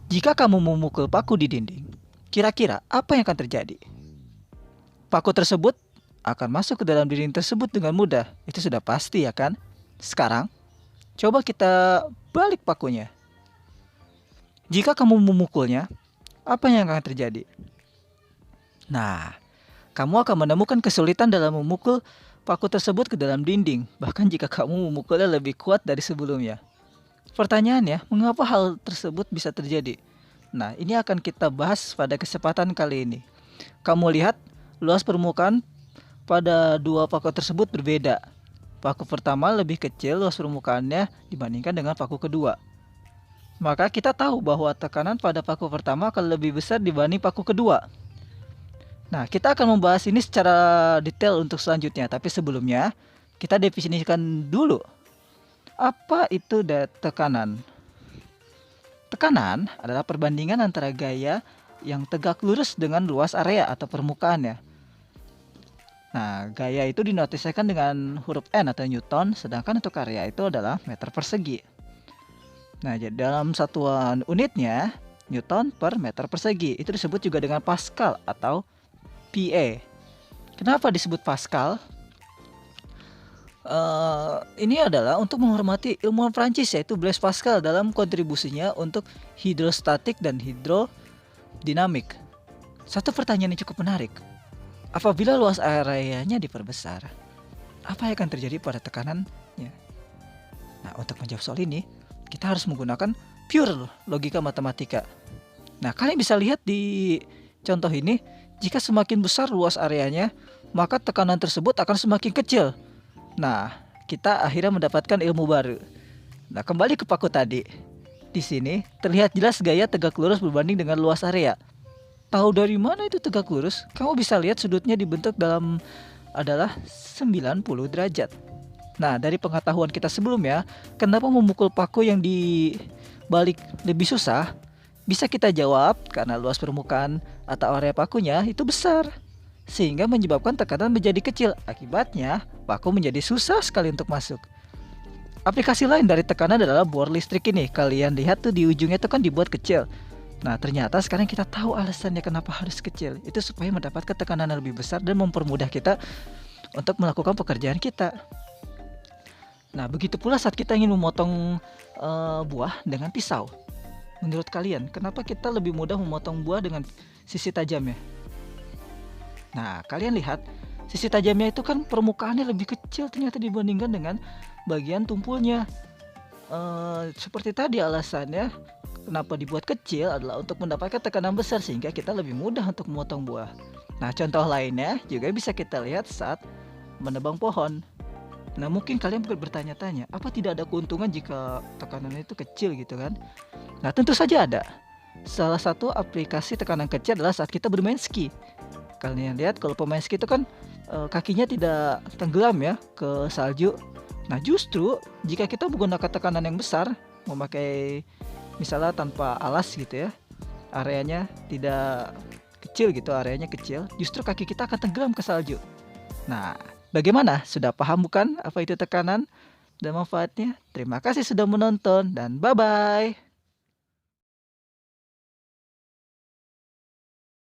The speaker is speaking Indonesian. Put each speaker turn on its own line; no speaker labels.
Jika kamu memukul paku di dinding, kira-kira apa yang akan terjadi? Paku tersebut akan masuk ke dalam dinding tersebut dengan mudah. Itu sudah pasti ya kan? Sekarang, coba kita balik pakunya. Jika kamu memukulnya, apa yang akan terjadi? Nah, kamu akan menemukan kesulitan dalam memukul paku tersebut ke dalam dinding, bahkan jika kamu memukulnya lebih kuat dari sebelumnya. Pertanyaannya, mengapa hal tersebut bisa terjadi? Nah, ini akan kita bahas pada kesempatan kali ini. Kamu lihat, luas permukaan pada dua paku tersebut berbeda. Paku pertama lebih kecil luas permukaannya dibandingkan dengan paku kedua. Maka kita tahu bahwa tekanan pada paku pertama akan lebih besar dibanding paku kedua. Nah, kita akan membahas ini secara detail untuk selanjutnya. Tapi sebelumnya, kita definisikan dulu apa itu tekanan. Tekanan adalah perbandingan antara gaya yang tegak lurus dengan luas area atau permukaannya. Nah, gaya itu dinotiskan dengan huruf N atau Newton, sedangkan untuk area itu adalah meter persegi. Nah, jadi dalam satuan unitnya, Newton per meter persegi. Itu disebut juga dengan Pascal atau PA. Kenapa disebut Pascal? Ini adalah untuk menghormati ilmuwan Prancis yaitu Blaise Pascal dalam kontribusinya untuk hidrostatik dan hidrodinamik. Satu pertanyaan yang cukup menarik. Apabila luas areanya diperbesar, apa yang akan terjadi pada tekanannya? Nah, untuk menjawab soal ini, kita harus menggunakan pure logika matematika. Nah, kalian bisa lihat di contoh ini, jika semakin besar luas areanya, maka tekanan tersebut akan semakin kecil. Nah, kita akhirnya mendapatkan ilmu baru. Nah, kembali ke paku tadi. Di sini terlihat jelas gaya tegak lurus berbanding dengan luas area. Tahu dari mana itu tegak lurus? Kamu bisa lihat sudutnya dibentuk dalam adalah 90 derajat. Nah, dari pengetahuan kita sebelumnya, kenapa memukul paku yang dibalik lebih susah? Bisa kita jawab karena luas permukaan atau area pakunya itu besar, sehingga menyebabkan tekanan menjadi kecil. Akibatnya, paku menjadi susah sekali untuk masuk. Aplikasi lain dari tekanan adalah bor listrik ini. Kalian lihat tuh di ujungnya itu kan dibuat kecil. Nah, ternyata sekarang kita tahu alasannya kenapa harus kecil. Itu supaya mendapatkan tekanan yang lebih besar dan mempermudah kita untuk melakukan pekerjaan kita. Nah, begitu pula saat kita ingin memotong buah dengan pisau. Menurut kalian, kenapa kita lebih mudah memotong buah dengan sisi tajamnya? Nah, kalian lihat, sisi tajamnya itu kan permukaannya lebih kecil ternyata dibandingkan dengan bagian tumpulnya. Seperti tadi alasannya kenapa dibuat kecil adalah untuk mendapatkan tekanan besar sehingga kita lebih mudah untuk memotong buah. Nah, contoh lainnya juga bisa kita lihat saat menebang pohon. Nah, mungkin kalian bertanya-tanya, apa tidak ada keuntungan jika tekanannya itu kecil gitu kan? Nah, tentu saja ada. Salah satu aplikasi tekanan kecil adalah saat kita bermain ski. Kalian lihat kalau pemain ski itu kan kakinya tidak tenggelam ya ke salju. Nah, justru jika kita menggunakan tekanan yang besar, memakai misalnya tanpa alas gitu ya, areanya tidak kecil gitu, areanya kecil, justru kaki kita akan tenggelam ke salju. Nah, bagaimana? Sudah paham bukan apa itu tekanan dan manfaatnya? Terima kasih sudah menonton dan bye-bye.